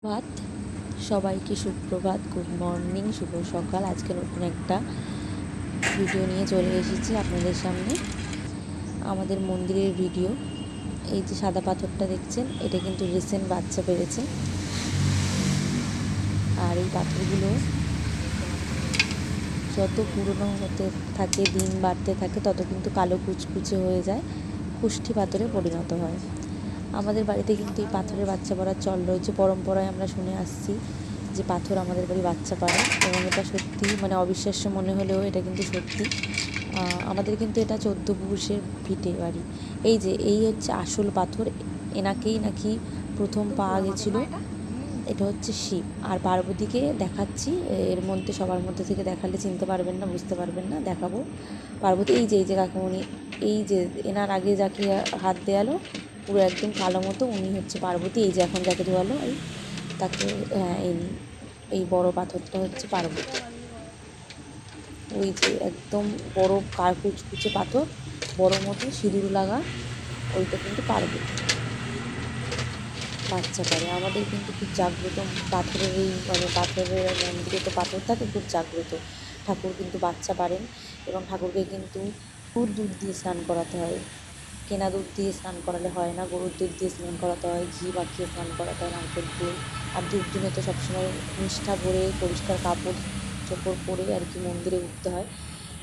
ভাত সবাইকে সুপ্রভাত, গুড মর্নিং, শুভ সকাল। আজকে নতুন একটা ভিডিও নিয়ে চলে এসেছি আপনাদের সামনে। আমাদের মন্দিরের ভিডিও। এই যে সাদা পাথরটা দেখছেন, এটা কিন্তু রিসেন্ট বাচ্চা পেরেছে। আর এই পাথরগুলো যত পুরনো হতে থাকে, দিন বাড়তে থাকে, তত কিন্তু কালো কুচকুচে হয়ে যায়, কুষ্ঠি পাথরে পরিণত হয়। আমাদের বাড়িতে কিন্তু এই পাথরের বাচ্চা পড়ার চল রয়েছে। পরম্পরায় আমরা শুনে আসছি যে পাথর আমাদের বাড়ি বাচ্চা পাড়ে, এবং এটা সত্যি, মানে অবিশ্বাস্য মনে হলেও এটা কিন্তু সত্যি। আমাদের কিন্তু এটা 14 পুরুষের ভিটে বাড়ি। এই হচ্ছে আসল পাথর। এনাকেই নাকি প্রথম পাওয়া গেছিলো। এটা হচ্ছে শিব। আর পার্বতীকে দেখাচ্ছি, এর মধ্যে সবার মধ্যে থেকে দেখালে চিনতে পারবেন না, বুঝতে পারবেন না, দেখাবো। পার্বতী এই যে কাকুমণি, এই যে এনার আগে যাকে হাত দেয়ালো পুরো একদম কালো মতো, উনি হচ্ছে পার্বতী। এই যে এখন যাকে ধোয়ালো, তাকে, এই বড় পাথরটা হচ্ছে পার্বতী। ওই যে একদম বড় কুচকুচে পাথর, বড় মতো সিঁদুর লাগা, ওইটা কিন্তু পার্বতী বাচ্চা পারে। আমাদের কিন্তু খুব জাগ্রত পাথরের পাথরের মন্দিরে তো পাথর থাকে, খুব জাগ্রত। ঠাকুর কিন্তু বাচ্চা পারেন, এবং ঠাকুরকে কিন্তু দুধ দিয়ে স্নান করাতে হয়। কেনা দুধ দিয়ে স্নান করালে হয় না, গরুর দুধ দিয়ে স্নান করাতে হয়, ঘি মাখিয়ে স্নান করাতে হয়, নারকেল ফুল। আর ধূপ দিনে তো সবসময় নিষ্ঠা ভরে পরিষ্কার কাপড় চোপড় পরে আর কি মন্দিরে উঠতে হয়,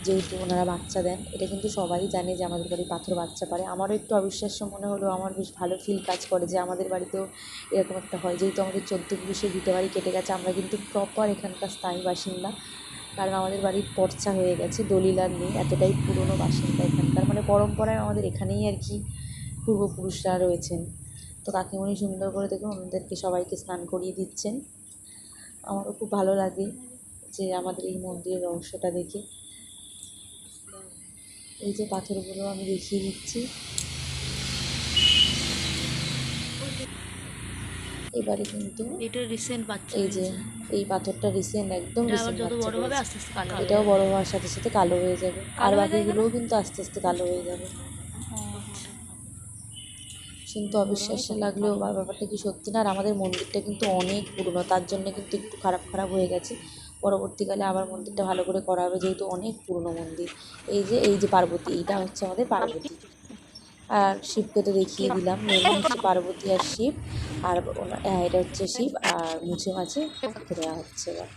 যেহেতু ওনারা বাচ্চা দেন। এটা কিন্তু সবাই জানে যে আমাদের বাড়ি পাথর বাচ্চা পারে। আমারও একটু অবিশ্বাস্য মনে হলেও আমার বেশ ভালো ফিল কাজ করে যে আমাদের বাড়িতেও এরকম একটা হয়। যেহেতু আমাদের 14 পুরুষের ভিটে বাড়ি কেটে গেছে, আমরা কিন্তু প্রপার এখানকার স্থায়ী বাসিন্দা। কারণ আমাদের বাড়ির পর্চা হয়ে গেছে, দলিল আর নেই, এতটাই পুরনো বাসিন্দা এখানকার। মানে পরম্পরায় আমাদের এখানেই আর কি পূর্বপুরুষরা রয়েছেন। তো কাকিমণি সুন্দর করে দেখুন ওনাদেরকে সবাইকে স্নান করিয়ে দিচ্ছেন। আমারও খুব ভালো লাগে যে আমাদের এই মন্দিরের রহস্যটা দেখে। এই যে পাথরগুলো আমি দেখিয়ে দিচ্ছি। এবারে কিন্তু এটা রিসেন্ট বাচ্চা এই যে হয়েছে। এই পাথরটা রিসেন্ট, একদম এটা আবার রিসেন্ট যত বাচ্চা বড় হবে পেয়েছে। আস্তে আস্তে কালো হয়ে এটাও যাবে। বড় হওয়ার সাথে সাথে কালো হয়ে যাবে, আর কালো হয়ে যায় কেন? বাকিগুলোও কিন্তু আস্তে আস্তে কালো হয়ে যাবে। কিন্তু অবিশ্বাস্য লাগলেও ব্যাপারটা কি সত্যি না। আর আমাদের মন্দিরটা কিন্তু অনেক পুরনো, তার জন্য কিন্তু একটু খারাপ হয়ে গেছে। পরবর্তীকালে আবার মন্দিরটা ভালো করে করা হবে, যেহেতু অনেক পুরনো মন্দির। এই যে পার্বতী, এইটা হচ্ছে আমাদের পার্বতী। আর শিবকে তো দেখিয়ে দিলাম, মেন হচ্ছে পার্বতী আর শিব। আর এটা হচ্ছে শিব, আর মুছে মাছে রেখে দেওয়া হচ্ছে এবার।